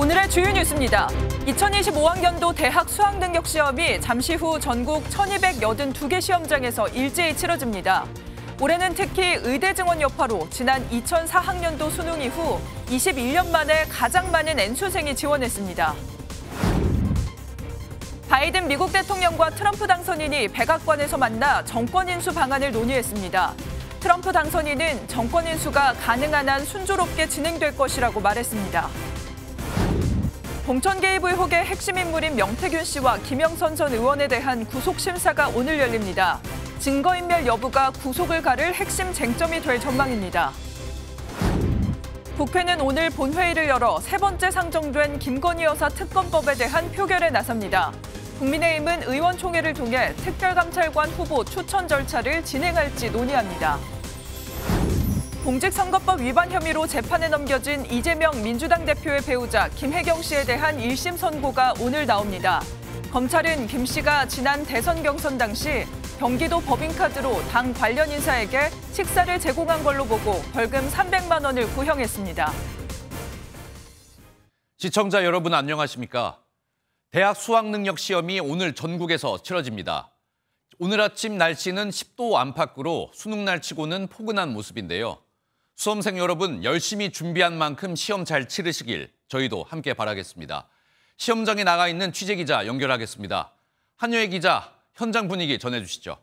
오늘의 주요 뉴스입니다. 2025학년도 대학 수학능력 시험이 잠시 후 전국 1282개 시험장에서 일제히 치러집니다. 올해는 특히 의대 증원 여파로 지난 2004학년도 수능 이후 21년 만에 가장 많은 N수생이 지원했습니다. 바이든 미국 대통령과 트럼프 당선인이 백악관에서 만나 정권 인수 방안을 논의했습니다. 트럼프 당선인은 정권 인수가 가능한 한 순조롭게 진행될 것이라고 말했습니다. 공천 개입 의혹의 핵심 인물인 명태균 씨와 김영선 전 의원에 대한 구속 심사가 오늘 열립니다. 증거인멸 여부가 구속을 가를 핵심 쟁점이 될 전망입니다. 국회는 오늘 본회의를 열어 세 번째 상정된 김건희 여사 특검법에 대한 표결에 나섭니다. 국민의힘은 의원총회를 통해 특별감찰관 후보 추천 절차를 진행할지 논의합니다. 공직선거법 위반 혐의로 재판에 넘겨진 이재명 민주당 대표의 배우자 김혜경 씨에 대한 1심 선고가 오늘 나옵니다. 검찰은 김 씨가 지난 대선 경선 당시 경기도 법인카드로 당 관련 인사에게 식사를 제공한 걸로 보고 벌금 300만 원을 구형했습니다. 시청자 여러분 안녕하십니까? 대학 수학능력 시험이 오늘 전국에서 치러집니다. 오늘 아침 날씨는 10도 안팎으로 수능날 치고는 포근한 모습인데요. 수험생 여러분 열심히 준비한 만큼 시험 잘 치르시길 저희도 함께 바라겠습니다. 시험장에 나가 있는 취재기자 연결하겠습니다. 한효혜 기자, 현장 분위기 전해주시죠.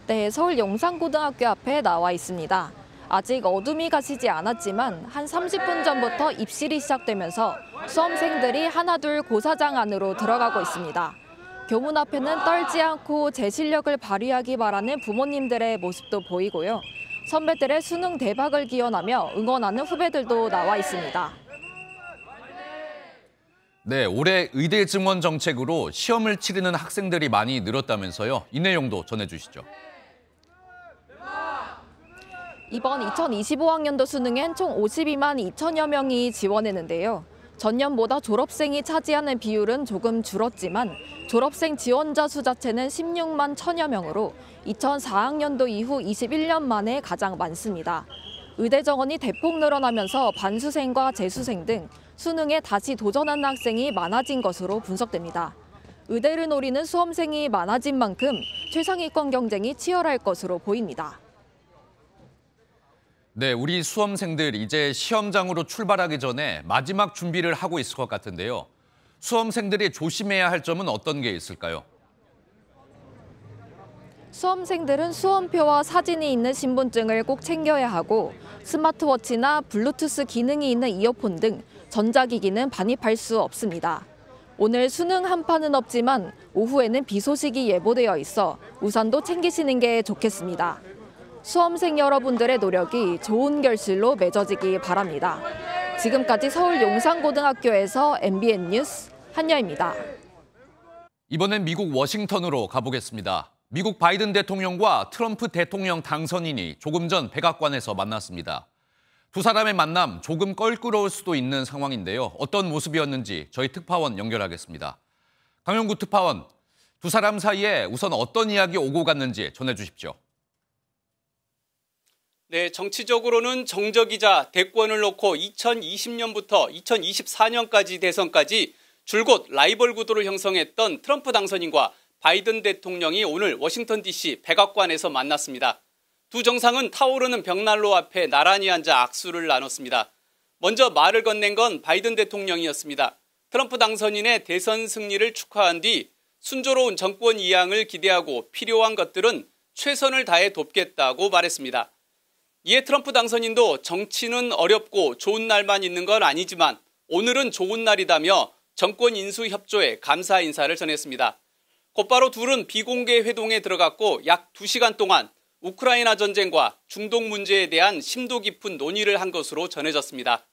네, 서울 용산고등학교 앞에 나와 있습니다. 아직 어둠이 가시지 않았지만 한 30분 전부터 입실이 시작되면서 수험생들이 하나둘 고사장 안으로 들어가고 있습니다. 교문 앞에는 떨지 않고 제 실력을 발휘하기 바라는 부모님들의 모습도 보이고요. 선배들의 수능 대박을 기원하며 응원하는 후배들도 나와 있습니다. 네, 올해 의대 증원 정책으로 시험을 치르는 학생들이 많이 늘었다면서요. 이 내용도 전해주시죠. 이번 2025학년도 수능엔 총 52만 2천여 명이 지원했는데요. 전년보다 졸업생이 차지하는 비율은 조금 줄었지만 졸업생 지원자 수 자체는 16만 1천여 명으로 2004학년도 이후 21년 만에 가장 많습니다. 의대 정원이 대폭 늘어나면서 반수생과 재수생 등 수능에 다시 도전하는 학생이 많아진 것으로 분석됩니다. 의대를 노리는 수험생이 많아진 만큼 최상위권 경쟁이 치열할 것으로 보입니다. 네, 우리 수험생들 이제 시험장으로 출발하기 전에 마지막 준비를 하고 있을 것 같은데요. 수험생들이 조심해야 할 점은 어떤 게 있을까요? 수험생들은 수험표와 사진이 있는 신분증을 꼭 챙겨야 하고 스마트워치나 블루투스 기능이 있는 이어폰 등 전자기기는 반입할 수 없습니다. 오늘 수능 한파는 없지만 오후에는 비 소식이 예보되어 있어 우산도 챙기시는 게 좋겠습니다. 수험생 여러분들의 노력이 좋은 결실로 맺어지기 바랍니다. 지금까지 서울 용산고등학교에서 MBN 뉴스 한여입니다. 이번엔 미국 워싱턴으로 가보겠습니다. 미국 바이든 대통령과 트럼프 대통령 당선인이 조금 전 백악관에서 만났습니다. 두 사람의 만남 조금 껄끄러울 수도 있는 상황인데요. 어떤 모습이었는지 저희 특파원 연결하겠습니다. 강영구 특파원, 두 사람 사이에 우선 어떤 이야기 오고 갔는지 전해주십시오. 네, 정치적으로는 정적이자 대권을 놓고 2020년부터 2024년까지 대선까지 줄곧 라이벌 구도를 형성했던 트럼프 당선인과 바이든 대통령이 오늘 워싱턴 DC 백악관에서 만났습니다. 두 정상은 타오르는 벽난로 앞에 나란히 앉아 악수를 나눴습니다. 먼저 말을 건넨 건 바이든 대통령이었습니다. 트럼프 당선인의 대선 승리를 축하한 뒤 순조로운 정권 이양을 기대하고 필요한 것들은 최선을 다해 돕겠다고 말했습니다. 이에 트럼프 당선인도 정치는 어렵고 좋은 날만 있는 건 아니지만 오늘은 좋은 날이다며 정권 인수 협조에 감사 인사를 전했습니다. 곧바로 둘은 비공개 회동에 들어갔고 약 2시간 동안 우크라이나 전쟁과 중동 문제에 대한 심도 깊은 논의를 한 것으로 전해졌습니다.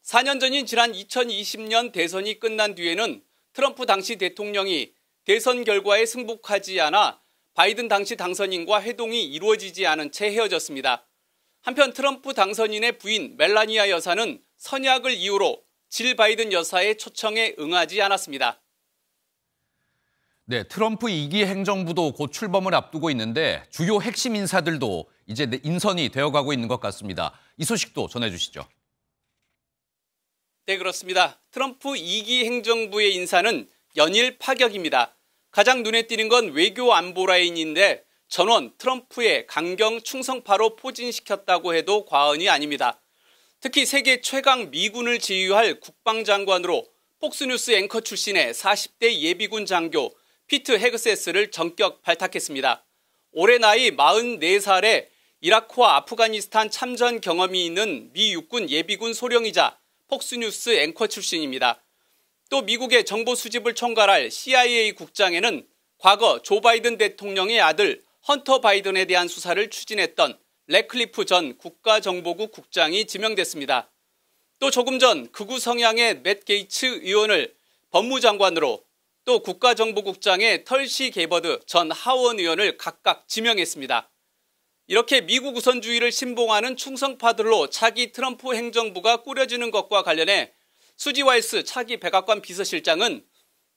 4년 전인 지난 2020년 대선이 끝난 뒤에는 트럼프 당시 대통령이 대선 결과에 승복하지 않아 바이든 당시 당선인과 회동이 이루어지지 않은 채 헤어졌습니다. 한편 트럼프 당선인의 부인 멜라니아 여사는 선약을 이유로 질 바이든 여사의 초청에 응하지 않았습니다. 네, 트럼프 2기 행정부도 곧 출범을 앞두고 있는데 주요 핵심 인사들도 이제 인선이 되어가고 있는 것 같습니다. 이 소식도 전해주시죠. 네, 그렇습니다. 트럼프 2기 행정부의 인사는 연일 파격입니다. 가장 눈에 띄는 건 외교 안보 라인인데 전원 트럼프의 강경 충성파로 포진시켰다고 해도 과언이 아닙니다. 특히 세계 최강 미군을 지휘할 국방장관으로 폭스뉴스 앵커 출신의 40대 예비군 장교 피트 헤그세스를 전격 발탁했습니다. 올해 나이 44살에 이라크와 아프가니스탄 참전 경험이 있는 미 육군 예비군 소령이자 폭스뉴스 앵커 출신입니다. 또 미국의 정보 수집을 총괄할 CIA 국장에는 과거 조 바이든 대통령의 아들 헌터 바이든에 대한 수사를 추진했던 래클리프 전 국가정보국 국장이 지명됐습니다. 또 조금 전 극우 성향의 맷 게이츠 의원을 법무장관으로 또 국가정보국장의 털시 게버드 전 하원 의원을 각각 지명했습니다. 이렇게 미국 우선주의를 신봉하는 충성파들로 차기 트럼프 행정부가 꾸려지는 것과 관련해 수지 와이스 차기 백악관 비서실장은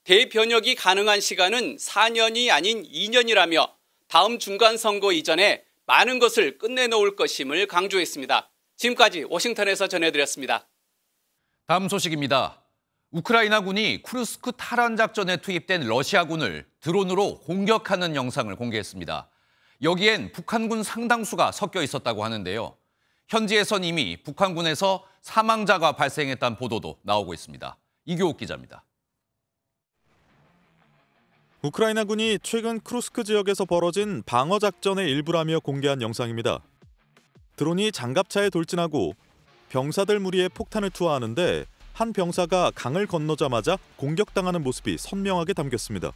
대변혁이 가능한 시간은 4년이 아닌 2년이라며 다음 중간선거 이전에 많은 것을 끝내놓을 것임을 강조했습니다. 지금까지 워싱턴에서 전해드렸습니다. 다음 소식입니다. 우크라이나군이 쿠르스크 탈환 작전에 투입된 러시아군을 드론으로 공격하는 영상을 공개했습니다. 여기엔 북한군 상당수가 섞여 있었다고 하는데요. 현지에선 이미 북한군에서 사망자가 발생했다는 보도도 나오고 있습니다. 이교욱 기자입니다. 우크라이나군이 최근 크루스크 지역에서 벌어진 방어 작전의 일부라며 공개한 영상입니다. 드론이 장갑차에 돌진하고 병사들 무리에 폭탄을 투하하는데 한 병사가 강을 건너자마자 공격당하는 모습이 선명하게 담겼습니다.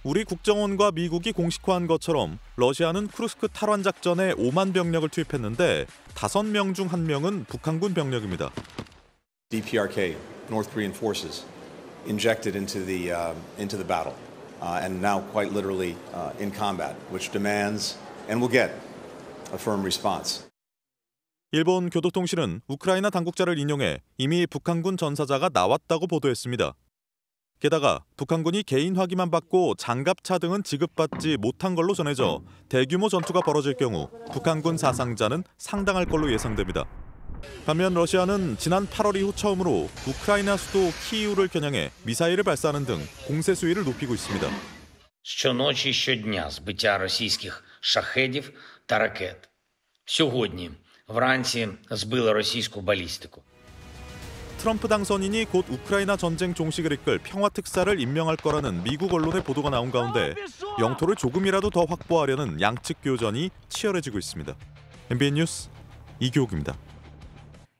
우리 국정원과 미국이 공식화한 것처럼 러시아는 크루스크 탈환 작전에 5만 병력을 투입했는데 5명 중 1명은 북한군 병력입니다. DPRK, North Korean forces, injected into the battle, and now quite literally in combat, which demands and will get a firm response. 일본 교도통신은 우크라이나 당국자를 인용해 이미 북한군 전사자가 나왔다고 보도했습니다. 게다가 북한군이 개인 화기만 받고 장갑차 등은 지급받지 못한 걸로 전해져 대규모 전투가 벌어질 경우 북한군 사상자는 상당할 걸로 예상됩니다. 반면 러시아는 지난 8월 이후 처음으로 우크라이나 수도 키이우를 겨냥해 미사일을 발사하는 등 공세 수위를 높이고 있습니다. Щоночі, щодня збиття російських шахедів та ракет. Сьогодні вранці збили російську балістику. 트럼프 당선인이 곧 우크라이나 전쟁 종식을 이끌 평화특사를 임명할 거라는 미국 언론의 보도가 나온 가운데 영토를 조금이라도 더 확보하려는 양측 교전이 치열해지고 있습니다. MBN 뉴스 이교욱입니다.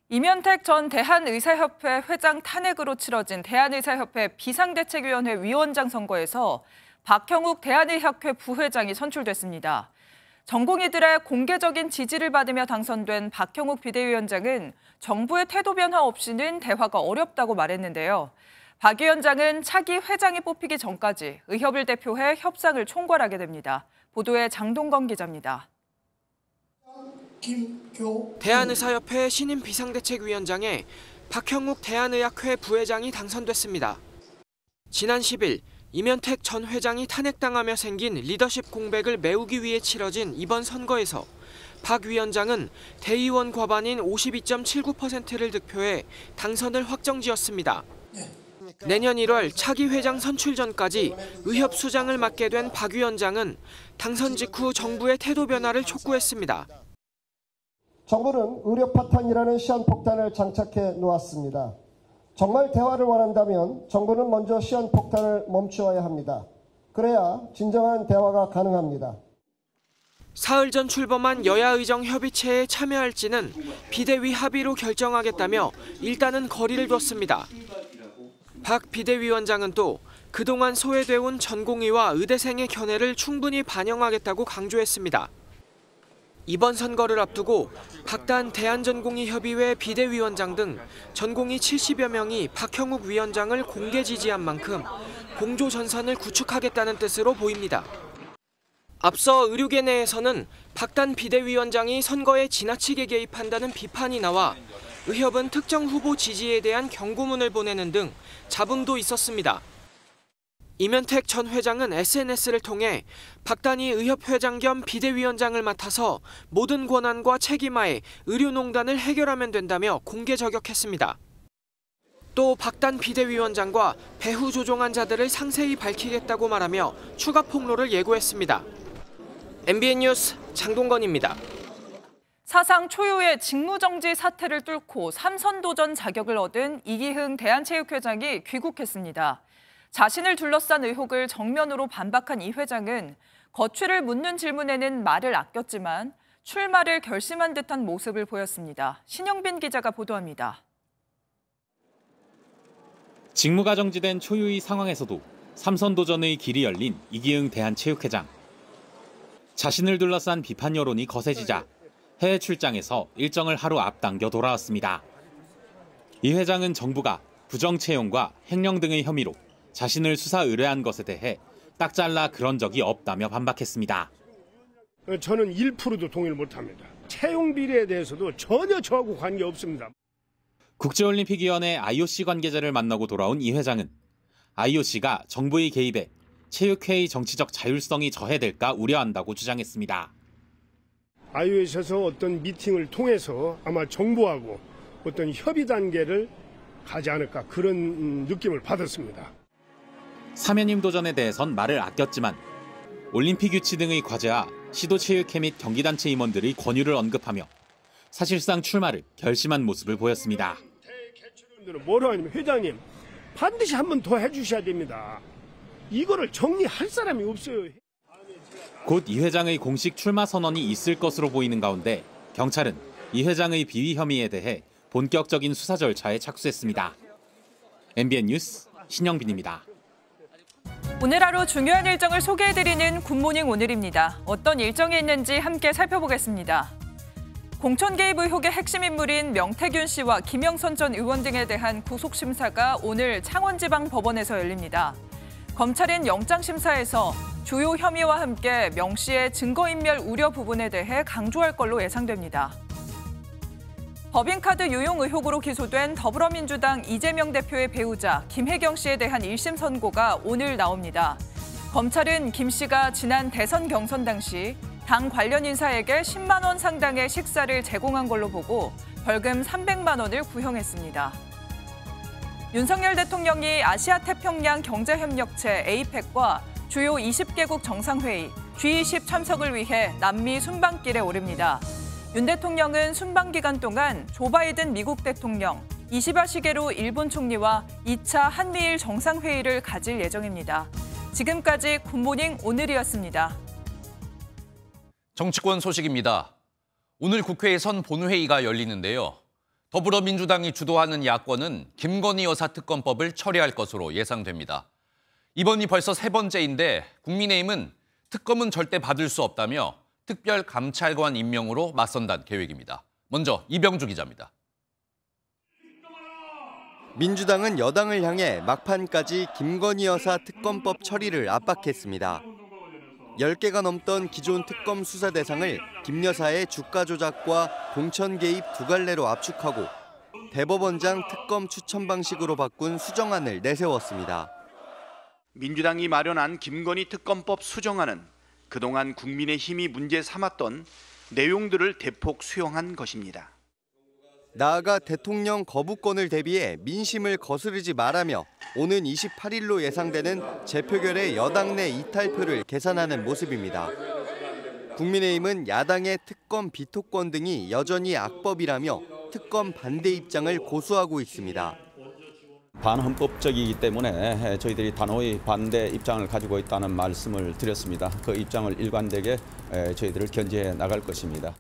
이면택 전 대한의사협회 회장 탄핵으로 치러진 대한의사협회 비상대책위원회 위원장 선거에서 박형욱 대한의학회 부회장이 선출됐습니다. 전공의들의 공개적인 지지를 받으며 당선된 박형욱 비대위원장은 정부의 태도 변화 없이는 대화가 어렵다고 말했는데요. 박 위원장은 차기 회장이 뽑히기 전까지 의협을 대표해 협상을 총괄하게 됩니다. 보도에 장동건 기자입니다. 대한의사협회 신임 비상대책위원장에 박형욱 대한의학회 부회장이 당선됐습니다. 지난 10일 이면택 전 회장이 탄핵당하며 생긴 리더십 공백을 메우기 위해 치러진 이번 선거에서 박 위원장은 대의원 과반인 52.79%를 득표해 당선을 확정지었습니다. 내년 1월 차기 회장 선출 전까지 의협 수장을 맡게 된 박 위원장은 당선 직후 정부의 태도 변화를 촉구했습니다. 정부는 의료 파탄이라는 시한폭탄을 장착해 놓았습니다. 정말 대화를 원한다면 정부는 먼저 시한폭탄을 멈추어야 합니다. 그래야 진정한 대화가 가능합니다. 사흘 전 출범한 여야의정 협의체에 참여할지는 비대위 합의로 결정하겠다며 일단은 거리를 뒀습니다. 박 비대위원장은 또 그동안 소외돼온 전공의와 의대생의 견해를 충분히 반영하겠다고 강조했습니다. 이번 선거를 앞두고 박단 대한전공의협의회 비대위원장 등 전공의 70여 명이 박형욱 위원장을 공개 지지한 만큼 공조전선을 구축하겠다는 뜻으로 보입니다. 앞서 의료계 내에서는 박단 비대위원장이 선거에 지나치게 개입한다는 비판이 나와 의협은 특정 후보 지지에 대한 경고문을 보내는 등 잡음도 있었습니다. 이면택 전 회장은 SNS를 통해 박단이 의협 회장 겸 비대위원장을 맡아서 모든 권한과 책임하에 의료농단을 해결하면 된다며 공개 저격했습니다. 또 박단 비대위원장과 배후 조종한 자들을 상세히 밝히겠다고 말하며 추가 폭로를 예고했습니다. MBN 뉴스 장동건입니다. 사상 초유의 직무정지 사태를 뚫고 3선 도전 자격을 얻은 이기흥 대한체육회장이 귀국했습니다. 자신을 둘러싼 의혹을 정면으로 반박한 이 회장은 거취를 묻는 질문에는 말을 아꼈지만 출마를 결심한 듯한 모습을 보였습니다. 신영빈 기자가 보도합니다. 직무가 정지된 초유의 상황에서도 3선 도전의 길이 열린 이기흥 대한체육회장. 자신을 둘러싼 비판 여론이 거세지자 해외 출장에서 일정을 하루 앞당겨 돌아왔습니다. 이 회장은 정부가 부정 채용과 횡령 등의 혐의로 자신을 수사 의뢰한 것에 대해 딱 잘라 그런 적이 없다며 반박했습니다. 저는 1%도 동의를 못합니다. 채용 비리에 대해서도 전혀 저하고 관계없습니다. 국제올림픽위원회 IOC 관계자를 만나고 돌아온 이 회장은 IOC가 정부의 개입에 체육회의 정치적 자율성이 저해될까 우려한다고 주장했습니다. IOC에서 어떤 미팅을 통해서 아마 정부하고 어떤 협의 단계를 가지 않을까 그런 느낌을 받았습니다. 사면임 도전에 대해선 말을 아꼈지만 올림픽 유치 등의 과제와 시도체육회 및 경기단체 임원들의 권유를 언급하며 사실상 출마를 결심한 모습을 보였습니다. 뭐라 하냐면 회장님 반드시 한 번 더 해주셔야 됩니다. 이거를 정리할 사람이 없어요. 곧 이 회장의 공식 출마 선언이 있을 것으로 보이는 가운데 경찰은 이 회장의 비위 혐의에 대해 본격적인 수사 절차에 착수했습니다. MBN 뉴스 신영빈입니다. 오늘 하루 중요한 일정을 소개해드리는 굿모닝 오늘입니다. 어떤 일정이 있는지 함께 살펴보겠습니다. 공천 개입 의혹의 핵심 인물인 명태균 씨와 김영선 전 의원 등에 대한 구속심사가 오늘 창원지방법원에서 열립니다. 검찰은 영장심사에서 주요 혐의와 함께 명 씨의 증거인멸 우려 부분에 대해 강조할 걸로 예상됩니다. 법인카드 유용 의혹으로 기소된 더불어민주당 이재명 대표의 배우자 김혜경 씨에 대한 1심 선고가 오늘 나옵니다. 검찰은 김 씨가 지난 대선 경선 당시 당 관련 인사에게 10만 원 상당의 식사를 제공한 걸로 보고 벌금 300만 원을 구형했습니다. 윤석열 대통령이 아시아태평양 경제협력체 APEC과 주요 20개국 정상회의 G20 참석을 위해 남미 순방길에 오릅니다. 윤 대통령은 순방 기간 동안 조 바이든 미국 대통령, 이시바 시게루 일본 총리와 2차 한미일 정상회의를 가질 예정입니다. 지금까지 굿모닝 오늘이었습니다. 정치권 소식입니다. 오늘 국회에선 본회의가 열리는데요. 더불어민주당이 주도하는 야권은 김건희 여사 특검법을 처리할 것으로 예상됩니다. 이번이 벌써 세 번째인데 국민의힘은 특검은 절대 받을 수 없다며 특별감찰관 임명으로 맞선다는 계획입니다. 먼저 이병주 기자입니다. 민주당은 여당을 향해 막판까지 김건희 여사 특검법 처리를 압박했습니다. 10개가 넘던 기존 특검 수사 대상을 김 여사의 주가 조작과 공천 개입 두 갈래로 압축하고 대법원장 특검 추천 방식으로 바꾼 수정안을 내세웠습니다. 민주당이 마련한 김건희 특검법 수정안은 그동안 국민의힘이 문제 삼았던 내용들을 대폭 수용한 것입니다. 나아가 대통령 거부권을 대비해 민심을 거스르지 말라며 오는 28일로 예상되는 재표결의 여당 내 이탈표를 계산하는 모습입니다. 국민의힘은 야당의 특검 비토권 등이 여전히 악법이라며 특검 반대 입장을 고수하고 있습니다. 반헌법적이기 때문에 저희들이 단호히 반대 입장을 가지고 있다는 말씀을 드렸습니다. 그 입장을 일관되게 저희들을 견지해 나갈 것입니다.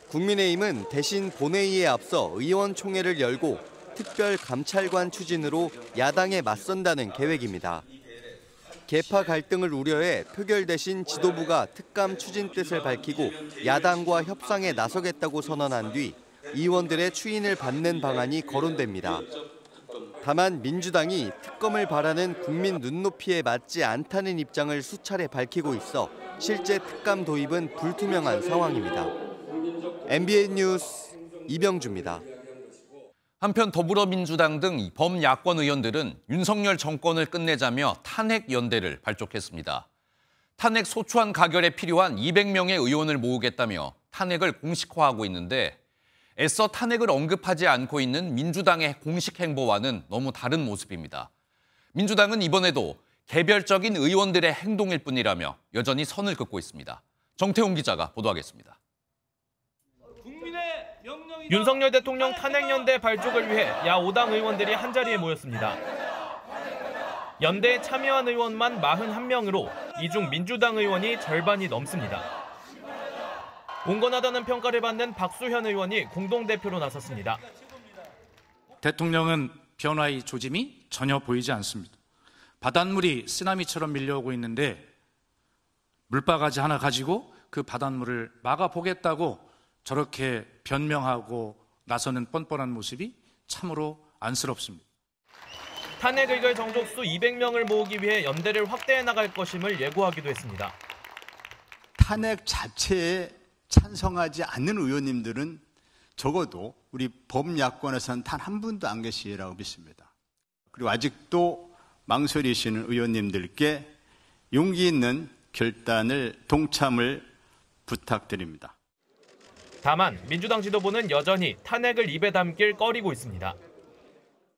국민의힘은 대신 본회의에 앞서 의원총회를 열고 특별감찰관 추진으로 야당에 맞선다는 계획입니다. 계파 갈등을 우려해 표결 대신 지도부가 특감 추진 뜻을 밝히고 야당과 협상에 나서겠다고 선언한 뒤 의원들의 추인을 받는 방안이 거론됩니다. 다만 민주당이 특검을 바라는 국민 눈높이에 맞지 않다는 입장을 수차례 밝히고 있어 실제 특감 도입은 불투명한 상황입니다. MBN 뉴스 이병주입니다. 한편 더불어민주당 등 범야권 의원들은 윤석열 정권을 끝내자며 탄핵 연대를 발족했습니다. 탄핵 소추안 가결에 필요한 200명의 의원을 모으겠다며 탄핵을 공식화하고 있는데 애써 탄핵을 언급하지 않고 있는 민주당의 공식 행보와는 너무 다른 모습입니다. 민주당은 이번에도 개별적인 의원들의 행동일 뿐이라며 여전히 선을 긋고 있습니다. 정태웅 기자가 보도하겠습니다. 윤석열 대통령 탄핵연대 발족을 위해 야 5당 의원들이 한자리에 모였습니다. 연대에 참여한 의원만 41명으로 이 중 민주당 의원이 절반이 넘습니다. 온건하다는 평가를 받는 박수현 의원이 공동대표로 나섰습니다. 대통령은 변화의 조짐이 전혀 보이지 않습니다. 바닷물이 쓰나미처럼 밀려오고 있는데 물바가지 하나 가지고 그 바닷물을 막아보겠다고 저렇게 변명하고 나서는 뻔뻔한 모습이 참으로 안쓰럽습니다. 탄핵 의결 정족수 200명을 모으기 위해 연대를 확대해 나갈 것임을 예고하기도 했습니다. 탄핵 자체에 찬성하지 않는 의원님들은 적어도 우리 범야권에서는 단 한 분도 안 계시리라고 믿습니다. 그리고 아직도 망설이시는 의원님들께 용기 있는 결단을 동참을 부탁드립니다. 다만 민주당 지도부는 여전히 탄핵을 입에 담길 꺼리고 있습니다.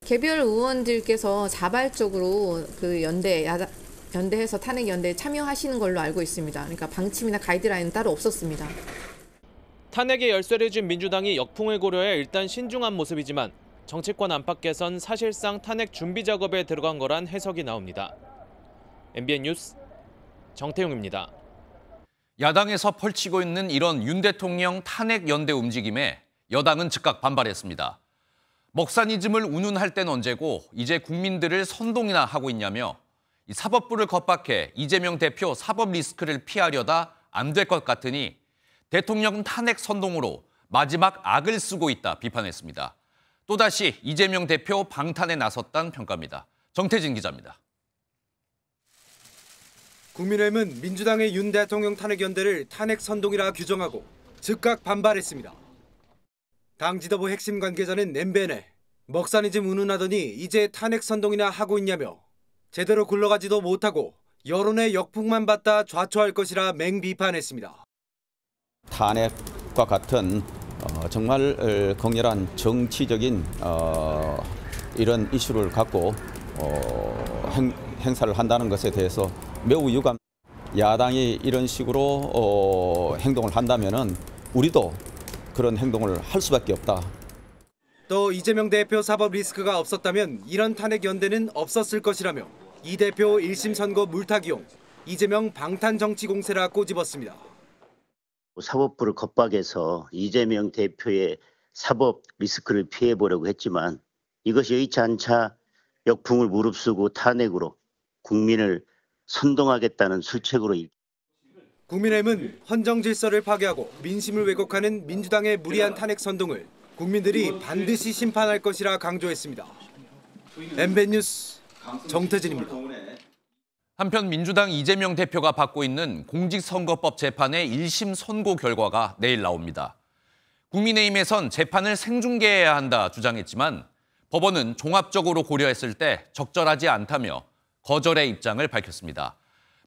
개별 의원들께서 자발적으로 그 연대해서 탄핵 연대에 참여하시는 걸로 알고 있습니다. 그러니까 방침이나 가이드라인은 따로 없었습니다. 탄핵에 열쇠를 쥔 민주당이 역풍을 고려해 일단 신중한 모습이지만 정치권 안팎에선 사실상 탄핵 준비 작업에 들어간 거란 해석이 나옵니다. MBN 뉴스 정태용입니다. 야당에서 펼치고 있는 이런 윤 대통령 탄핵 연대 움직임에 여당은 즉각 반발했습니다. 먹사니즘을 운운할 땐 언제고 이제 국민들을 선동이나 하고 있냐며 이 사법부를 겁박해 이재명 대표 사법 리스크를 피하려다 안 될 것 같으니 대통령 탄핵 선동으로 마지막 악을 쓰고 있다 비판했습니다. 또다시 이재명 대표 방탄에 나섰다는 평가입니다. 정태진 기자입니다. 국민의힘은 민주당의 윤 대통령 탄핵 연대를 탄핵 선동이라 규정하고 즉각 반발했습니다. 당 지도부 핵심 관계자는 MBN에 먹사니즘 운운하더니 이제 탄핵 선동이나 하고 있냐며 제대로 굴러가지도 못하고 여론의 역풍만 받다 좌초할 것이라 맹비판했습니다. 탄핵과 같은 정말 격렬한 정치적인 이런 이슈를 갖고 행사를 한다는 것에 대해서 매우 유감. 야당이 이런 식으로 행동을 한다면은 우리도 그런 행동을 할 수밖에 없다. 또 이재명 대표 사법 리스크가 없었다면 이런 탄핵 연대는 없었을 것이라며 이 대표 1심 선고 물타기용, 이재명 방탄 정치 공세라 꼬집었습니다. 사법부를 겁박해서 이재명 대표의 사법 리스크를 피해보려고 했지만 이것이 의치 않자 역풍을 무릅쓰고 탄핵으로 국민을 선동하겠다는 술책으로. 국민의힘은 헌정 질서를 파괴하고 민심을 왜곡하는 민주당의 무리한 탄핵 선동을 국민들이 반드시 심판할 것이라 강조했습니다. MBN 뉴스 정태진입니다. 한편 민주당 이재명 대표가 받고 있는 공직선거법 재판의 1심 선고 결과가 내일 나옵니다. 국민의힘에선 재판을 생중계해야 한다 주장했지만 법원은 종합적으로 고려했을 때 적절하지 않다며 거절의 입장을 밝혔습니다.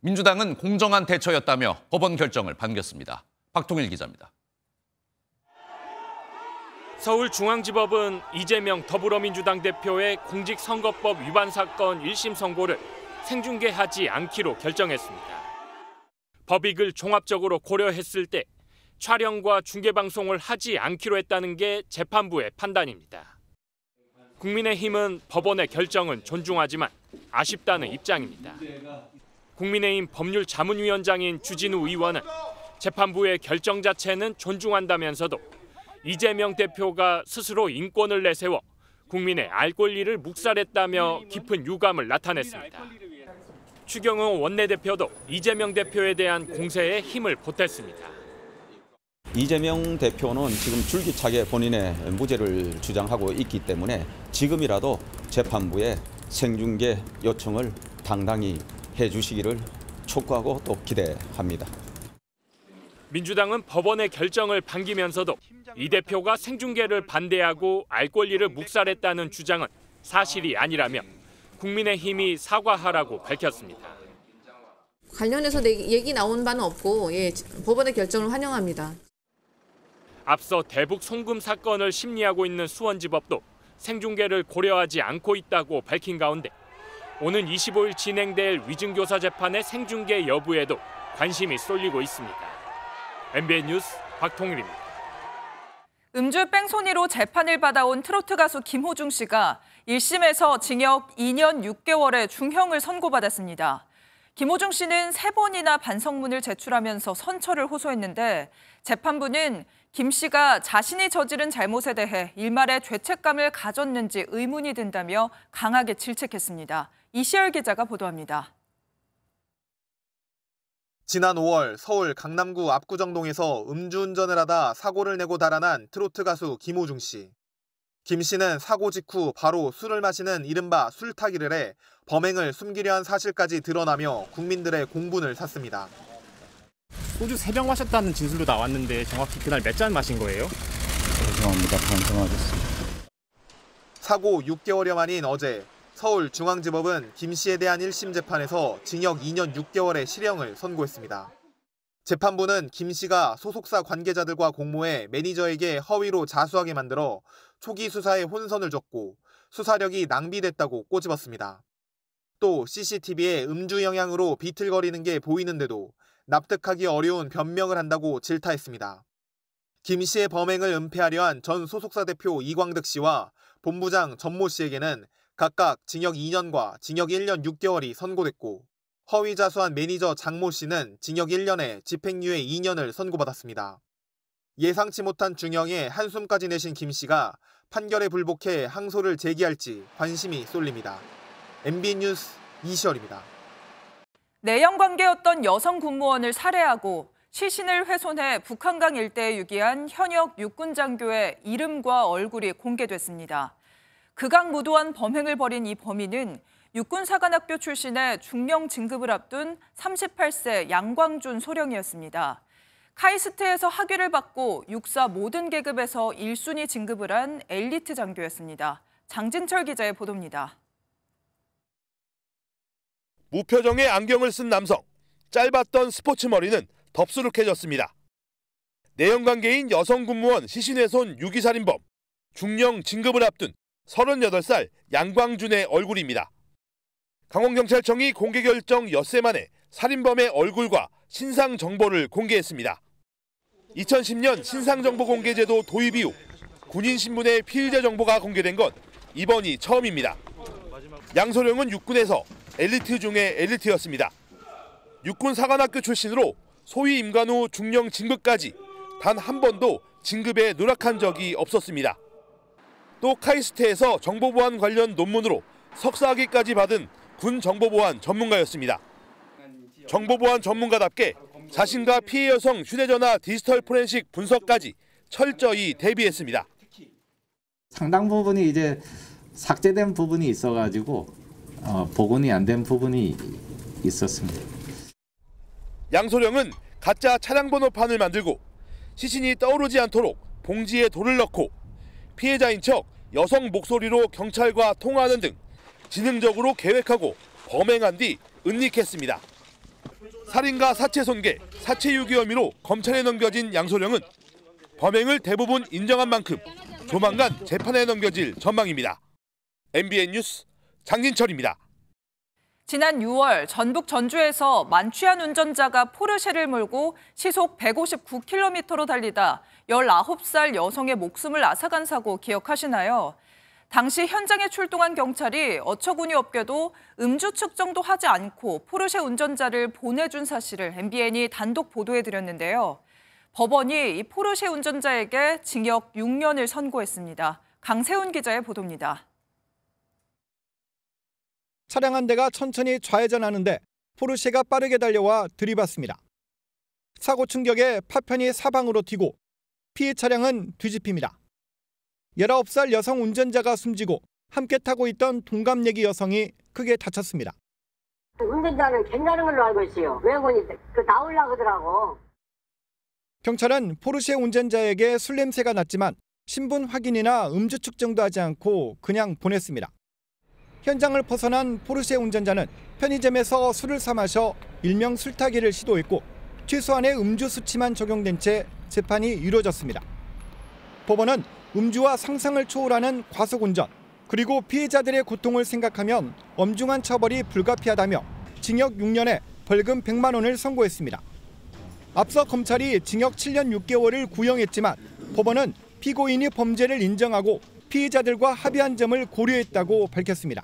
민주당은 공정한 대처였다며 법원 결정을 반겼습니다. 박통일 기자입니다. 서울중앙지법은 이재명 더불어민주당 대표의 공직선거법 위반 사건 1심 선고를 생중계하지 않기로 결정했습니다. 법익을 종합적으로 고려했을 때 촬영과 중계방송을 하지 않기로 했다는 게 재판부의 판단입니다. 국민의힘은 법원의 결정은 존중하지만 아쉽다는 입장입니다. 국민의힘 법률자문위원장인 주진우 의원은 재판부의 결정 자체는 존중한다면서도 이재명 대표가 스스로 인권을 내세워 국민의 알 권리를 묵살했다며 깊은 유감을 나타냈습니다. 추경호 원내대표도 이재명 대표에 대한 공세에 힘을 보탰습니다. 이재명 대표는 지금 줄기차게 본인의 무죄를 주장하고 있기 때문에 지금이라도 재판부에 생중계 요청을 당당히 해주시기를 촉구하고 또 기대합니다. 민주당은 법원의 결정을 반기면서도 이 대표가 생중계를 반대하고 알 권리를 묵살했다는 주장은 사실이 아니라며 국민의힘이 사과하라고 밝혔습니다. 관련해서 얘기 나온 바는 없고 법원의 결정을 환영합니다. 앞서 대북 송금 사건을 심리하고 있는 수원지법도 생중계를 고려하지 않고 있다고 밝힌 가운데 오는 25일 진행될 위증교사 재판의 생중계 여부에도 관심이 쏠리고 있습니다. MBN 뉴스 박통일입니다. 음주 뺑소니로 재판을 받아온 트로트 가수 김호중 씨가 1심에서 징역 2년 6개월의 중형을 선고받았습니다. 김호중 씨는 3번이나 반성문을 제출하면서 선처를 호소했는데 재판부는 김 씨가 자신이 저지른 잘못에 대해 일말의 죄책감을 가졌는지 의문이 든다며 강하게 질책했습니다. 이시열 기자가 보도합니다. 지난 5월 서울 강남구 압구정동에서 음주운전을 하다 사고를 내고 달아난 트로트 가수 김호중 씨. 김 씨는 사고 직후 바로 술을 마시는 이른바 술타기를 해 범행을 숨기려 한 사실까지 드러나며 국민들의 공분을 샀습니다. 소주 3병 마셨다는 진술도 나왔는데 정확히 그날 몇 잔 마신 거예요? 죄송합니다. 반성하겠습니다. 사고 6개월여 만인 어제 서울중앙지법은 김 씨에 대한 1심 재판에서 징역 2년 6개월의 실형을 선고했습니다. 재판부는 김 씨가 소속사 관계자들과 공모해 매니저에게 허위로 자수하게 만들어 초기 수사에 혼선을 줬고 수사력이 낭비됐다고 꼬집었습니다. 또 CCTV에 음주 영향으로 비틀거리는 게 보이는데도 납득하기 어려운 변명을 한다고 질타했습니다. 김 씨의 범행을 은폐하려 한 전 소속사 대표 이광득 씨와 본부장 전모 씨에게는 각각 징역 2년과 징역 1년 6개월이 선고됐고 허위 자수한 매니저 장모 씨는 징역 1년에 집행유예 2년을 선고받았습니다. 예상치 못한 중형에 한숨까지 내신 김 씨가 판결에 불복해 항소를 제기할지 관심이 쏠립니다. MBN 뉴스 이시열입니다. 내연 관계였던 여성 군무원을 살해하고 시신을 훼손해 북한강 일대에 유기한 현역 육군 장교의 이름과 얼굴이 공개됐습니다. 극악무도한 범행을 벌인 이 범인은 육군사관학교 출신의 중령 진급을 앞둔 38세 양광준 소령이었습니다. 카이스트에서 학위를 받고 육사 모든 계급에서 1순위 진급을 한 엘리트 장교였습니다. 장진철 기자의 보도입니다. 무표정의 안경을 쓴 남성, 짧았던 스포츠 머리는 덥수룩해졌습니다. 내연관계인 여성 군무원 시신훼손 유기살인범, 중령 진급을 앞둔 38살 양광준의 얼굴입니다. 강원경찰청이 공개 결정 엿새 만에 살인범의 얼굴과 신상 정보를 공개했습니다. 2010년 신상정보 공개제도 도입 이후 군인 신분의 피의자 정보가 공개된 건 이번이 처음입니다. 양소령은 육군에서 엘리트 중의 엘리트였습니다. 육군 사관학교 출신으로 소위 임관 후 중령 진급까지 단 한 번도 진급에 누락한 적이 없었습니다. 또 카이스트에서 정보보안 관련 논문으로 석사학위까지 받은 군 정보보안 전문가였습니다. 정보보안 전문가답게 자신과 피해 여성 휴대전화 디지털 포렌식 분석까지 철저히 대비했습니다. 상당 부분이 이제 삭제된 부분이 있어가지고 복원이 안 된 부분이 있었습니다. 양소령은 가짜 차량 번호판을 만들고 시신이 떠오르지 않도록 봉지에 돌을 넣고 피해자인 척 여성 목소리로 경찰과 통화하는 등 지능적으로 계획하고 범행한 뒤 은닉했습니다. 살인과 사체 손괴, 사체 유기 혐의로 검찰에 넘겨진 양소령은 범행을 대부분 인정한 만큼 조만간 재판에 넘겨질 전망입니다. MBN 뉴스 장진철입니다. 지난 6월 전북 전주에서 만취한 운전자가 포르쉐를 몰고 시속 159km로 달리다 19살 여성의 목숨을 앗아간 사고 기억하시나요? 당시 현장에 출동한 경찰이 어처구니 없게도 음주 측정도 하지 않고 포르쉐 운전자를 보내준 사실을 MBN이 단독 보도해드렸는데요. 법원이 이 포르쉐 운전자에게 징역 6년을 선고했습니다. 강세훈 기자의 보도입니다. 차량 한 대가 천천히 좌회전하는데 포르쉐가 빠르게 달려와 들이받습니다. 사고 충격에 파편이 사방으로 튀고 피해 차량은 뒤집힙니다. 19살 여성 운전자가 숨지고 함께 타고 있던 동갑내기 여성이 크게 다쳤습니다. 운전자는 괜찮은 걸로 알고 있어요. 외국인이 나오려고 하더라고. 경찰은 포르쉐 운전자에게 술 냄새가 났지만 신분 확인이나 음주 측정도 하지 않고 그냥 보냈습니다. 현장을 벗어난 포르쉐 운전자는 편의점에서 술을 사 마셔 일명 술타기를 시도했고 최소한의 음주 수치만 적용된 채 재판이 이루어졌습니다. 법원은 음주와 상상을 초월하는 과속운전, 그리고 피해자들의 고통을 생각하면 엄중한 처벌이 불가피하다며 징역 6년에 벌금 100만 원을 선고했습니다. 앞서 검찰이 징역 7년 6개월을 구형했지만 법원은 피고인이 범죄를 인정하고 피해자들과 합의한 점을 고려했다고 밝혔습니다.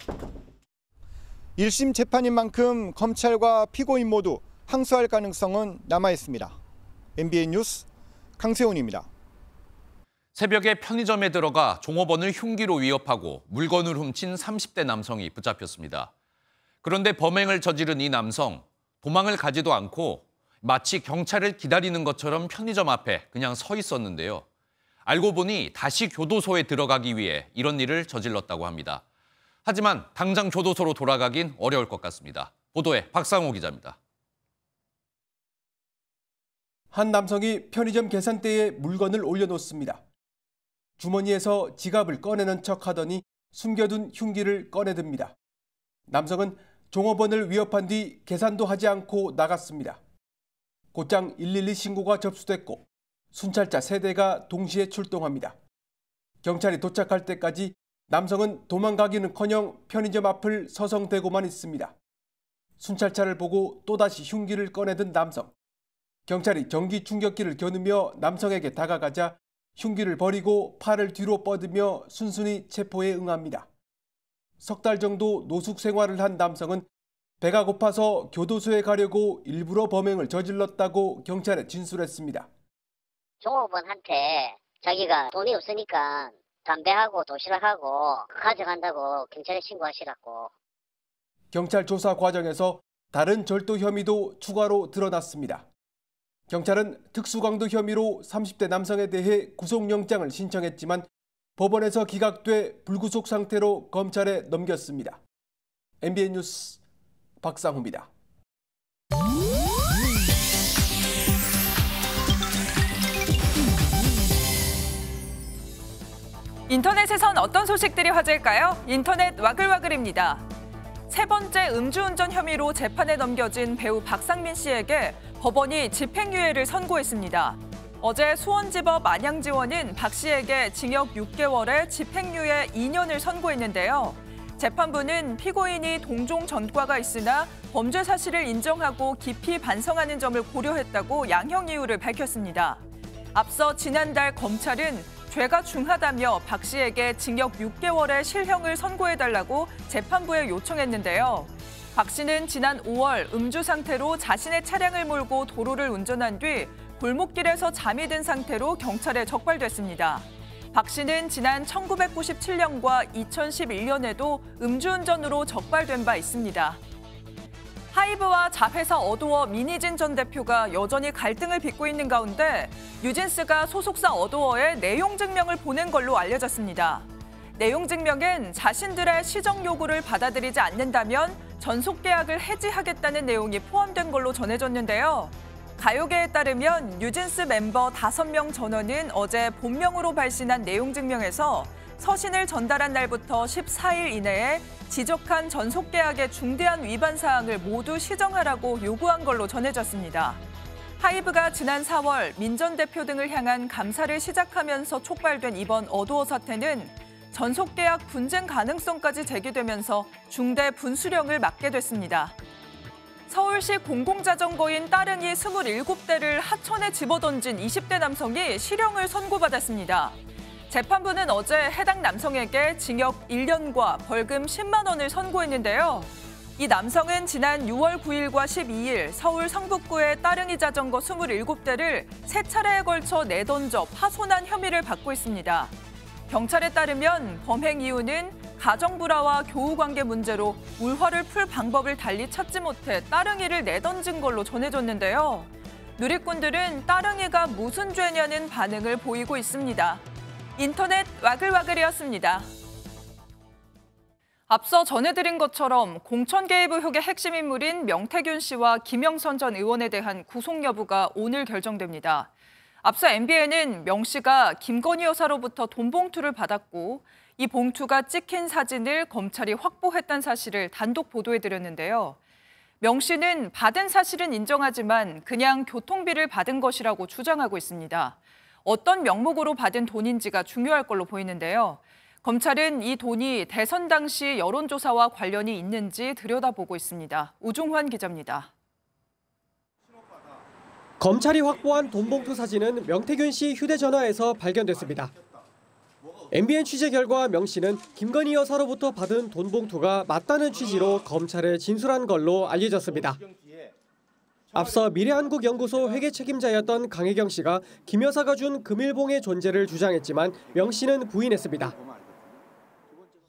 1심 재판인 만큼 검찰과 피고인 모두 항소할 가능성은 남아 있습니다. MBN 뉴스 강세훈입니다. 새벽에 편의점에 들어가 종업원을 흉기로 위협하고 물건을 훔친 30대 남성이 붙잡혔습니다. 그런데 범행을 저지른 이 남성, 도망을 가지도 않고 마치 경찰을 기다리는 것처럼 편의점 앞에 그냥 서 있었는데요. 알고 보니 다시 교도소에 들어가기 위해 이런 일을 저질렀다고 합니다. 하지만 당장 교도소로 돌아가긴 어려울 것 같습니다. 보도에 박상호 기자입니다. 한 남성이 편의점 계산대에 물건을 올려놓습니다. 주머니에서 지갑을 꺼내는 척하더니 숨겨둔 흉기를 꺼내듭니다. 남성은 종업원을 위협한 뒤 계산도 하지 않고 나갔습니다. 곧장 112 신고가 접수됐고 순찰차 3대가 동시에 출동합니다. 경찰이 도착할 때까지 남성은 도망가기는커녕 편의점 앞을 서성대고만 있습니다. 순찰차를 보고 또다시 흉기를 꺼내든 남성. 경찰이 전기 충격기를 겨누며 남성에게 다가가자 흉기를 버리고 팔을 뒤로 뻗으며 순순히 체포에 응합니다. 석 달 정도 노숙 생활을 한 남성은 배가 고파서 교도소에 가려고 일부러 범행을 저질렀다고 경찰에 진술했습니다. 종업원한테 자기가 돈이 없으니까 담배하고 도시락하고 가져간다고 경찰에 신고하시라고. 경찰 조사 과정에서 다른 절도 혐의도 추가로 드러났습니다. 경찰은 특수강도 혐의로 30대 남성에 대해 구속영장을 신청했지만 법원에서 기각돼 불구속 상태로 검찰에 넘겼습니다. MBN 뉴스 박상호입니다. 인터넷에선 어떤 소식들이 화제일까요? 인터넷 와글와글입니다. 세 번째 음주운전 혐의로 재판에 넘겨진 배우 박상민 씨에게 법원이 집행유예를 선고했습니다. 어제 수원지법 안양지원은 박 씨에게 징역 6개월에 집행유예 2년을 선고했는데요. 재판부는 피고인이 동종 전과가 있으나 범죄 사실을 인정하고 깊이 반성하는 점을 고려했다고 양형 이유를 밝혔습니다. 앞서 지난달 검찰은 죄가 중하다며 박 씨에게 징역 6개월의 실형을 선고해달라고 재판부에 요청했는데요. 박 씨는 지난 5월 음주 상태로 자신의 차량을 몰고 도로를 운전한 뒤 골목길에서 잠이 든 상태로 경찰에 적발됐습니다. 박 씨는 지난 1997년과 2011년에도 음주운전으로 적발된 바 있습니다. 하이브와 자회사 어도어 민희진 전 대표가 여전히 갈등을 빚고 있는 가운데 뉴진스가 소속사 어도어에 내용 증명을 보낸 걸로 알려졌습니다. 내용 증명엔 자신들의 시정 요구를 받아들이지 않는다면 전속 계약을 해지하겠다는 내용이 포함된 걸로 전해졌는데요. 가요계에 따르면 뉴진스 멤버 5명 전원은 어제 본명으로 발신한 내용 증명에서 서신을 전달한 날부터 14일 이내에 지적한 전속 계약의 중대한 위반 사항을 모두 시정하라고 요구한 걸로 전해졌습니다. 하이브가 지난 4월 민 전 대표 등을 향한 감사를 시작하면서 촉발된 이번 어도어 사태는 전속 계약 분쟁 가능성까지 제기되면서 중대 분수령을 맞게 됐습니다. 서울시 공공자전거인 따릉이 27대를 하천에 집어던진 20대 남성이 실형을 선고받았습니다. 재판부는 어제 해당 남성에게 징역 1년과 벌금 10만 원을 선고했는데요. 이 남성은 지난 6월 9일과 12일 서울 성북구의 따릉이 자전거 27대를 3차례에 걸쳐 내던져 파손한 혐의를 받고 있습니다. 경찰에 따르면 범행 이유는 가정불화와 교우관계 문제로 울화를 풀 방법을 달리 찾지 못해 따릉이를 내던진 걸로 전해졌는데요. 누리꾼들은 따릉이가 무슨 죄냐는 반응을 보이고 있습니다. 인터넷 와글와글이었습니다. 앞서 전해드린 것처럼 공천 개입 의혹의 핵심 인물인 명태균 씨와 김영선 전 의원에 대한 구속 여부가 오늘 결정됩니다. 앞서 MBN은 명 씨가 김건희 여사로부터 돈 봉투를 받았고 이 봉투가 찍힌 사진을 검찰이 확보했다는 사실을 단독 보도해드렸는데요. 명 씨는 받은 사실은 인정하지만 그냥 교통비를 받은 것이라고 주장하고 있습니다. 어떤 명목으로 받은 돈인지가 중요할 걸로 보이는데요. 검찰은 이 돈이 대선 당시 여론조사와 관련이 있는지 들여다보고 있습니다. 우종환 기자입니다. 검찰이 확보한 돈봉투 사진은 명태균 씨 휴대전화에서 발견됐습니다. MBN 취재 결과 명 씨는 김건희 여사로부터 받은 돈봉투가 맞다는 취지로 검찰에 진술한 걸로 알려졌습니다. 앞서 미래한국연구소 회계 책임자였던 강혜경 씨가 김 여사가 준 금일봉의 존재를 주장했지만 명 씨는 부인했습니다.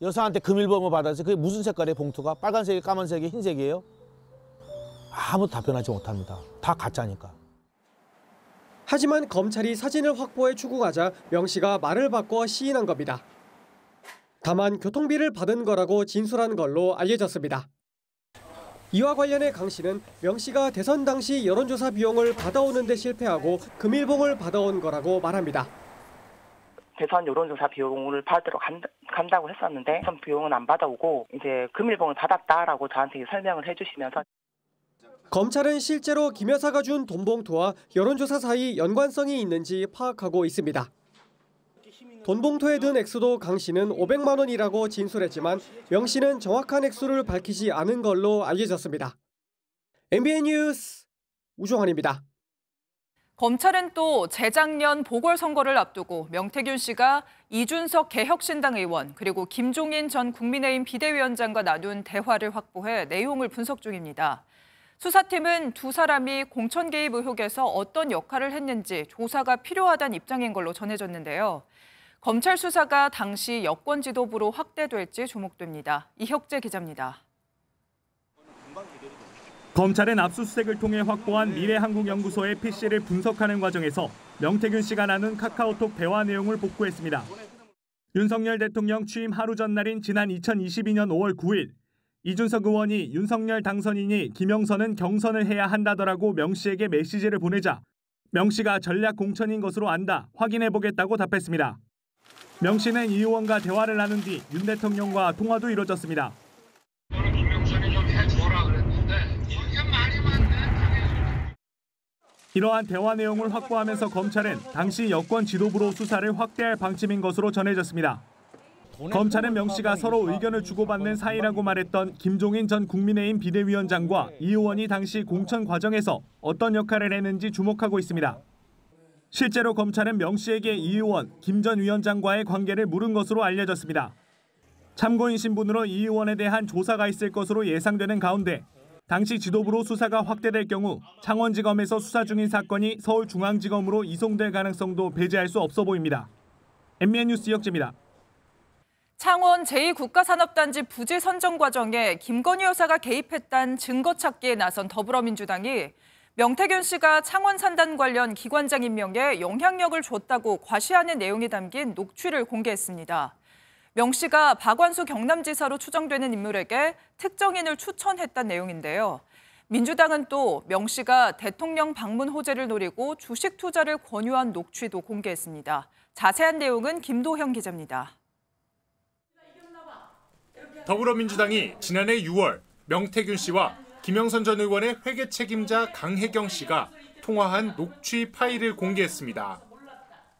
여사한테 금일봉을 받았어요. 그게 무슨 색깔의 봉투가? 빨간색이, 까만색이, 흰색이에요? 아무도 답변하지 못합니다. 다 가짜니까. 하지만 검찰이 사진을 확보해 추궁하자 명 씨가 말을 바꿔 시인한 겁니다. 다만 교통비를 받은 거라고 진술한 걸로 알려졌습니다. 이와 관련해 강 씨는 명 씨가 대선 당시 여론조사 비용을 받아오는 데 실패하고 금일봉을 받아온 거라고 말합니다. 대선 여론조사 비용을 받으러 간다고 했었는데 대선 비용은 안 받아오고 이제 금일봉을 받았다라고 저한테 설명을 해주시면서 검찰은 실제로 김 여사가 준 돈봉투와 여론조사 사이 연관성이 있는지 파악하고 있습니다. 돈봉투에 든 액수도 강 씨는 500만 원이라고 진술했지만 명 씨는 정확한 액수를 밝히지 않은 걸로 알려졌습니다. MBN 뉴스 우종환입니다. 검찰은 또 재작년 보궐선거를 앞두고 명태균 씨가 이준석 개혁신당 의원 그리고 김종인 전 국민의힘 비대위원장과 나눈 대화를 확보해 내용을 분석 중입니다. 수사팀은 두 사람이 공천 개입 의혹에서 어떤 역할을 했는지 조사가 필요하다는 입장인 걸로 전해졌는데요. 검찰 수사가 당시 여권 지도부로 확대될지 주목됩니다. 이혁재 기자입니다. 검찰은 압수수색을 통해 확보한 미래한국연구소의 PC를 분석하는 과정에서 명태균 씨가 나눈 카카오톡 대화 내용을 복구했습니다. 윤석열 대통령 취임 하루 전날인 지난 2022년 5월 9일 이준석 의원이 윤석열 당선인이 김영선은 경선을 해야 한다더라고 명 씨에게 메시지를 보내자 명 씨가 전략 공천인 것으로 안다, 확인해보겠다고 답했습니다. 명 씨는 이 의원과 대화를 나눈 뒤 윤 대통령과 통화도 이뤄졌습니다. 이러한 대화 내용을 확보하면서 검찰은 당시 여권 지도부로 수사를 확대할 방침인 것으로 전해졌습니다. 검찰은 명 씨가 서로 의견을 주고받는 사이라고 말했던 김종인 전 국민의힘 비대위원장과 이 의원이 당시 공천 과정에서 어떤 역할을 했는지 주목하고 있습니다. 실제로 검찰은 명 씨에게 이 의원, 김 전 위원장과의 관계를 물은 것으로 알려졌습니다. 참고인 신분으로 이 의원에 대한 조사가 있을 것으로 예상되는 가운데 당시 지도부로 수사가 확대될 경우 창원지검에서 수사 중인 사건이 서울중앙지검으로 이송될 가능성도 배제할 수 없어 보입니다. MBN 뉴스 이혁재입니다. 창원 제2국가산업단지 부지 선정 과정에 김건희 여사가 개입했다는 증거 찾기에 나선 더불어민주당이 명태균 씨가 창원 산단 관련 기관장 임명에 영향력을 줬다고 과시하는 내용이 담긴 녹취를 공개했습니다. 명 씨가 박완수 경남지사로 추정되는 인물에게 특정인을 추천했다는 내용인데요. 민주당은 또 명 씨가 대통령 방문 호재를 노리고 주식 투자를 권유한 녹취도 공개했습니다. 자세한 내용은 김도형 기자입니다. 더불어민주당이 지난해 6월 명태균 씨와 김영선 전 의원의 회계 책임자 강혜경 씨가 통화한 녹취 파일을 공개했습니다.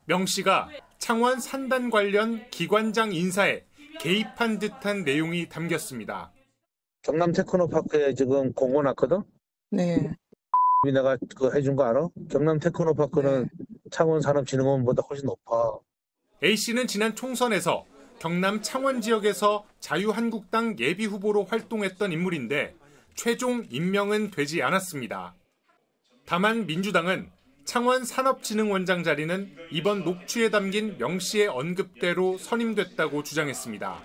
명 씨가 창원 산단 관련 기관장 인사에 개입한 듯한 내용이 담겼습니다. 경남 테크노파크에 지금 공고 났거든? 네. 내가 그거 해준 거 알아? 경남 테크노파크는 창원 산업진흥원보다 훨씬 높아. A씨는 지난 총선에서 경남 창원 지역에서 자유한국당 예비후보로 활동했던 인물인데 최종 임명은 되지 않았습니다. 다만 민주당은 창원 산업진흥원장 자리는 이번 녹취에 담긴 명 씨의 언급대로 선임됐다고 주장했습니다.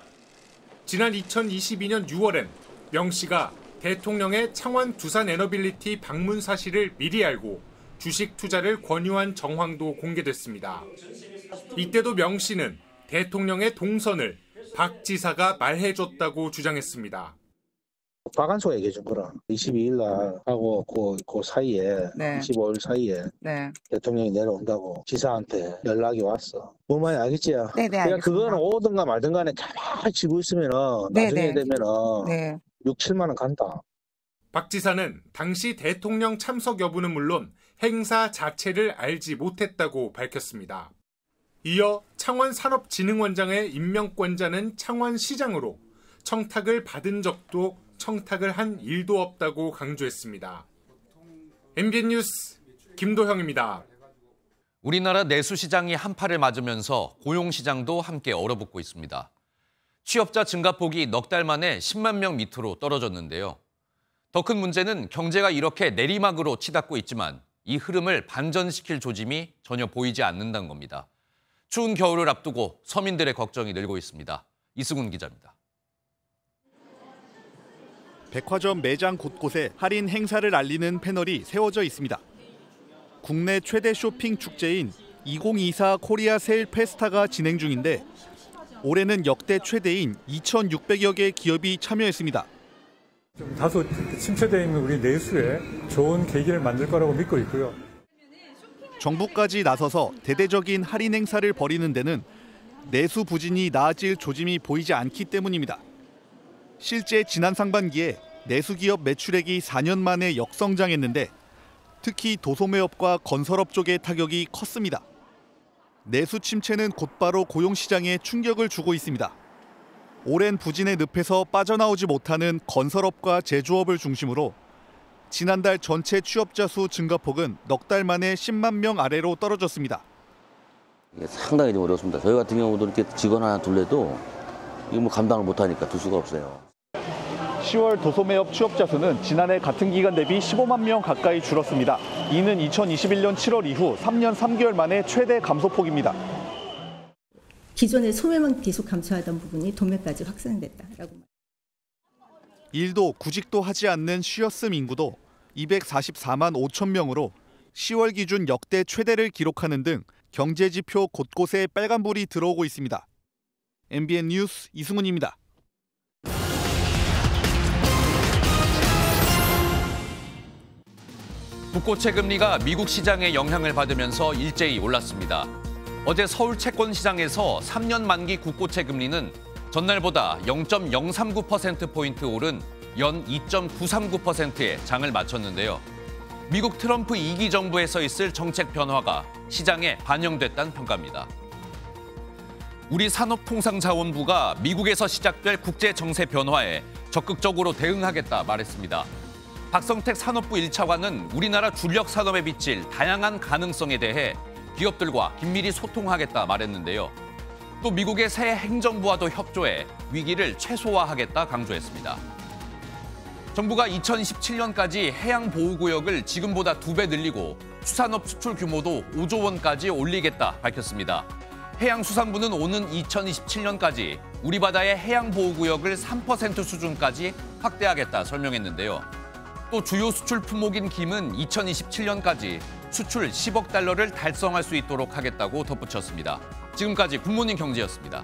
지난 2022년 6월엔 명 씨가 대통령의 창원 두산에너빌리티 방문 사실을 미리 알고 주식 투자를 권유한 정황도 공개됐습니다. 이때도 명 씨는 대통령의 동선을 박 지사가 말해줬다고 주장했습니다. 박완수가 얘기해 준 거라. 22일 날 하고 그 사이에 네. 25일 사이에 네. 대통령이 내려온다고 지사한테 연락이 왔어. 뭐 많이 알겠지? 네, 그러니까 그거는 오든가 말든 간에 가만히 쥐고 있으면은 네, 나중에 네. 되면은 네. 6, 7만 원 간다. 박 지사는 당시 대통령 참석 여부는 물론 행사 자체를 알지 못했다고 밝혔습니다. 이어 창원산업진흥원장의 임명권자는 창원시장으로 청탁을 받은 적도 청탁을 한 일도 없다고 강조했습니다. MBN 뉴스 김도형입니다. 우리나라 내수시장이 한파를 맞으면서 고용시장도 함께 얼어붙고 있습니다. 취업자 증가폭이 넉 달 만에 10만 명 밑으로 떨어졌는데요. 더 큰 문제는 경제가 이렇게 내리막으로 치닫고 있지만 이 흐름을 반전시킬 조짐이 전혀 보이지 않는다는 겁니다. 추운 겨울을 앞두고 서민들의 걱정이 늘고 있습니다. 이승훈 기자입니다. 백화점 매장 곳곳에 할인 행사를 알리는 패널이 세워져 있습니다. 국내 최대 쇼핑 축제인 2024 코리아 세일 페스타가 진행 중인데 올해는 역대 최대인 2,600여 개 기업이 참여했습니다. 좀 다소 침체되어 있는 우리 내수에 좋은 계기를 만들 거라고 믿고 있고요. 정부까지 나서서 대대적인 할인 행사를 벌이는 데는 내수 부진이 나아질 조짐이 보이지 않기 때문입니다. 실제 지난 상반기에 내수 기업 매출액이 4년 만에 역성장했는데 특히 도소매업과 건설업 쪽의 타격이 컸습니다. 내수 침체는 곧바로 고용시장에 충격을 주고 있습니다. 오랜 부진의 늪에서 빠져나오지 못하는 건설업과 제조업을 중심으로 지난달 전체 취업자 수 증가폭은 넉 달 만에 10만 명 아래로 떨어졌습니다. 이게 상당히 좀 어렵습니다. 저희 같은 경우도 이렇게 직원 하나 둘래도 이거 뭐 감당을 못하니까 둘 수가 없어요. 10월 도소매업 취업자 수는 지난해 같은 기간 대비 15만 명 가까이 줄었습니다. 이는 2021년 7월 이후 3년 3개월 만에 최대 감소폭입니다. 기존의 소매만 계속 감소하던 부분이 도매까지 확산됐다라고. 일도 구직도 하지 않는 쉬었음 인구도 244만 5천 명으로 10월 기준 역대 최대를 기록하는 등 경제 지표 곳곳에 빨간불이 들어오고 있습니다. MBN 뉴스 이승훈입니다. 국고채 금리가 미국 시장의 영향을 받으면서 일제히 올랐습니다. 어제 서울 채권시장에서 3년 만기 국고채 금리는 전날보다 0.039%포인트 오른 연 2.939%에 장을 마쳤는데요. 미국 트럼프 2기 정부에서 있을 정책 변화가 시장에 반영됐다는 평가입니다. 우리 산업통상자원부가 미국에서 시작될 국제 정세 변화에 적극적으로 대응하겠다 말했습니다. 박성택 산업부 1차관은 우리나라 주력 산업에 비칠 다양한 가능성에 대해 기업들과 긴밀히 소통하겠다 말했는데요. 또 미국의 새 행정부와도 협조해 위기를 최소화하겠다 강조했습니다. 정부가 2027년까지 해양보호구역을 지금보다 2배 늘리고 수산업 수출 규모도 5조 원까지 올리겠다 밝혔습니다. 해양수산부는 오는 2027년까지 우리 바다의 해양보호구역을 3% 수준까지 확대하겠다 설명했는데요. 또 주요 수출 품목인 김은 2027년까지 수출 10억 달러를 달성할 수 있도록 하겠다고 덧붙였습니다. 지금까지 굿모닝 경제였습니다.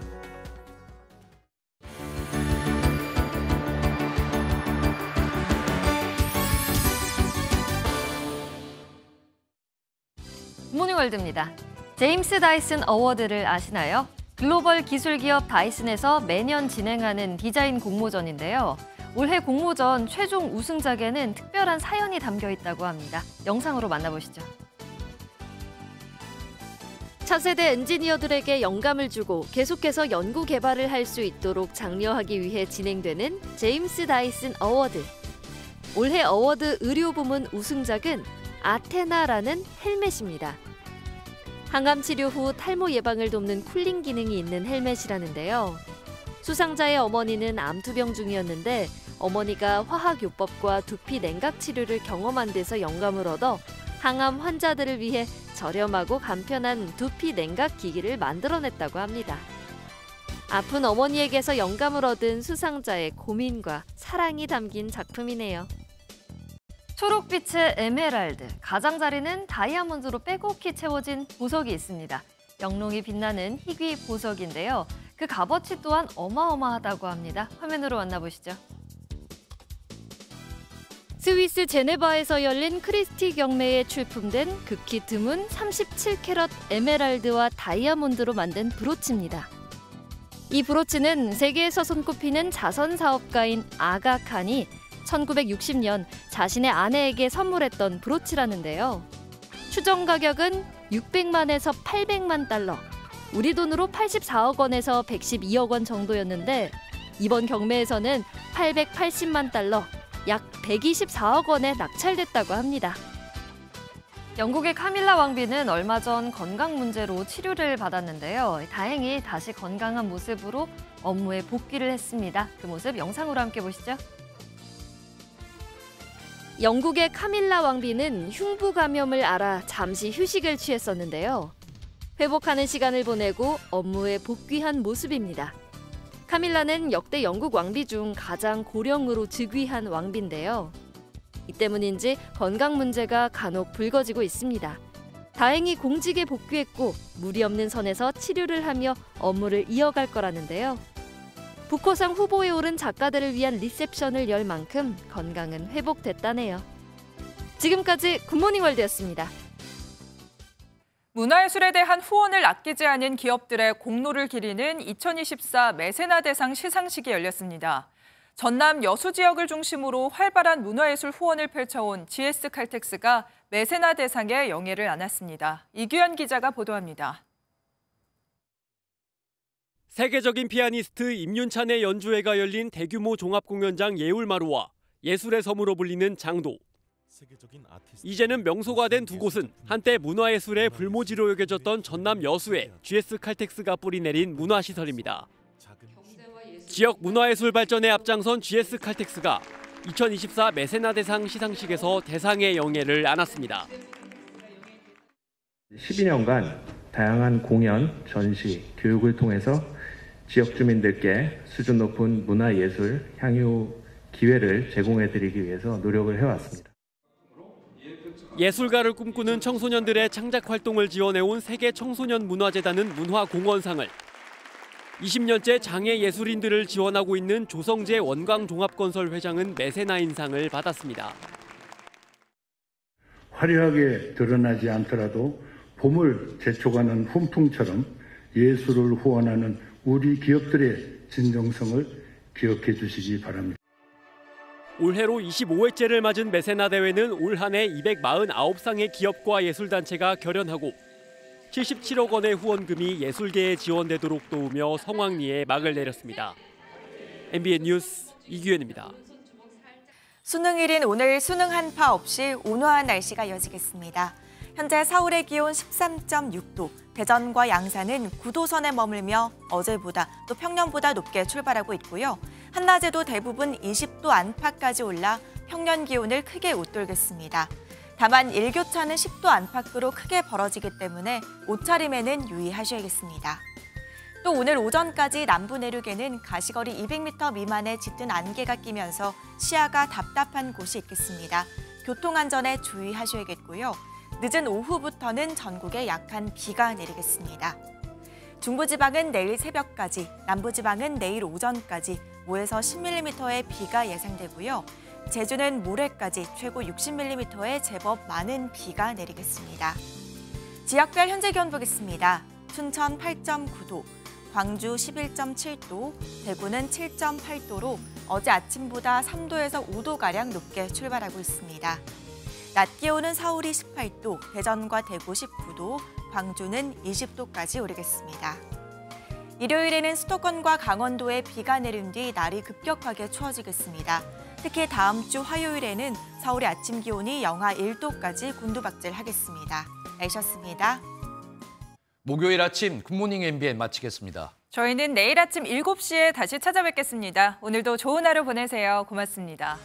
굿모닝월드입니다. 제임스 다이슨 어워드를 아시나요? 글로벌 기술기업 다이슨에서 매년 진행하는 디자인 공모전인데요. 올해 공모전 최종 우승작에는 특별한 사연이 담겨 있다고 합니다. 영상으로 만나보시죠. 차세대 엔지니어들에게 영감을 주고 계속해서 연구 개발을 할 수 있도록 장려하기 위해 진행되는 제임스 다이슨 어워드. 올해 어워드 의료 부문 우승작은 아테나라는 헬멧입니다. 항암 치료 후 탈모 예방을 돕는 쿨링 기능이 있는 헬멧이라는데요. 수상자의 어머니는 암투병 중이었는데 어머니가 화학요법과 두피 냉각 치료를 경험한 데서 영감을 얻어 항암 환자들을 위해 저렴하고 간편한 두피 냉각 기기를 만들어냈다고 합니다. 아픈 어머니에게서 영감을 얻은 수상자의 고민과 사랑이 담긴 작품이네요. 초록빛의 에메랄드, 가장자리는 다이아몬드로 빼곡히 채워진 보석이 있습니다. 영롱이 빛나는 희귀 보석인데요. 그 값어치 또한 어마어마하다고 합니다. 화면으로 만나보시죠. 스위스 제네바에서 열린 크리스티 경매에 출품된 극히 드문 37캐럿 에메랄드와 다이아몬드로 만든 브로치입니다. 이 브로치는 세계에서 손꼽히는 자선 사업가인 아가 칸이 1960년 자신의 아내에게 선물했던 브로치라는데요. 추정 가격은 600만에서 800만 달러, 우리 돈으로 84억 원에서 112억 원 정도였는데 이번 경매에서는 880만 달러, 약 124억 원에 낙찰됐다고 합니다. 영국의 카밀라 왕비는 얼마 전 건강 문제로 치료를 받았는데요. 다행히 다시 건강한 모습으로 업무에 복귀를 했습니다. 그 모습 영상으로 함께 보시죠. 영국의 카밀라 왕비는 흉부 감염을 앓아 잠시 휴식을 취했었는데요. 회복하는 시간을 보내고 업무에 복귀한 모습입니다. 카밀라는 역대 영국 왕비 중 가장 고령으로 즉위한 왕비인데요. 이 때문인지 건강 문제가 간혹 불거지고 있습니다. 다행히 공직에 복귀했고 무리 없는 선에서 치료를 하며 업무를 이어갈 거라는데요. 부커상 후보에 오른 작가들을 위한 리셉션을 열 만큼 건강은 회복됐다네요. 지금까지 굿모닝 월드였습니다. 문화예술에 대한 후원을 아끼지 않은 기업들의 공로를 기리는 2024 메세나 대상 시상식이 열렸습니다. 전남 여수 지역을 중심으로 활발한 문화예술 후원을 펼쳐온 GS 칼텍스가 메세나 대상의 영예를 안았습니다. 이규현 기자가 보도합니다. 세계적인 피아니스트 임윤찬의 연주회가 열린 대규모 종합공연장 예울마루와 예술의 섬으로 불리는 장도. 이제는 명소가 된 두 곳은 한때 문화예술의 불모지로 여겨졌던 전남 여수에 GS 칼텍스가 뿌리내린 문화시설입니다. 지역 문화예술 발전에 앞장선 GS 칼텍스가 2024 메세나 대상 시상식에서 대상의 영예를 안았습니다. 12년간 다양한 공연, 전시, 교육을 통해서 지역 주민들께 수준 높은 문화예술 향유 기회를 제공해드리기 위해서 노력을 해왔습니다. 예술가를 꿈꾸는 청소년들의 창작 활동을 지원해온 세계 청소년 문화재단은 문화공헌상을, 20년째 장애 예술인들을 지원하고 있는 조성재 원광종합건설 회장은 메세나인상을 받았습니다. 화려하게 드러나지 않더라도 봄을 재촉하는 훈풍처럼 예술을 후원하는 우리 기업들의 진정성을 기억해 주시기 바랍니다. 올해로 25회째를 맞은 메세나 대회는 올 한 해 249쌍의 기업과 예술단체가 결연하고 77억 원의 후원금이 예술계에 지원되도록 도우며 성황리에 막을 내렸습니다. MBN 뉴스 이규현입니다. 수능일인 오늘 수능 한파 없이 온화한 날씨가 이어지겠습니다. 현재 서울의 기온 13.6도, 대전과 양산은 9도 선에 머물며 어제보다 또 평년보다 높게 출발하고 있고요. 한낮에도 대부분 20도 안팎까지 올라 평년 기온을 크게 웃돌겠습니다. 다만 일교차는 10도 안팎으로 크게 벌어지기 때문에 옷차림에는 유의하셔야겠습니다. 또 오늘 오전까지 남부 내륙에는 가시거리 200m 미만의 짙은 안개가 끼면서 시야가 답답한 곳이 있겠습니다. 교통안전에 주의하셔야겠고요. 늦은 오후부터는 전국에 약한 비가 내리겠습니다. 중부지방은 내일 새벽까지, 남부지방은 내일 오전까지 5에서 10mm의 비가 예상되고요. 제주는 모레까지 최고 60mm의 제법 많은 비가 내리겠습니다. 지역별 현재 기온 보겠습니다. 춘천 8.9도, 광주 11.7도, 대구는 7.8도로 어제 아침보다 3도에서 5도가량 높게 출발하고 있습니다. 낮 기온은 서울이 18도, 대전과 대구 19도, 광주는 20도까지 오르겠습니다. 일요일에는 수도권과 강원도에 비가 내린 뒤 날이 급격하게 추워지겠습니다. 특히 다음 주 화요일에는 서울의 아침 기온이 영하 1도까지 곤두박질하겠습니다. 날씨였습니다. 목요일 아침 굿모닝 MBN 마치겠습니다. 저희는 내일 아침 7시에 다시 찾아뵙겠습니다. 오늘도 좋은 하루 보내세요. 고맙습니다.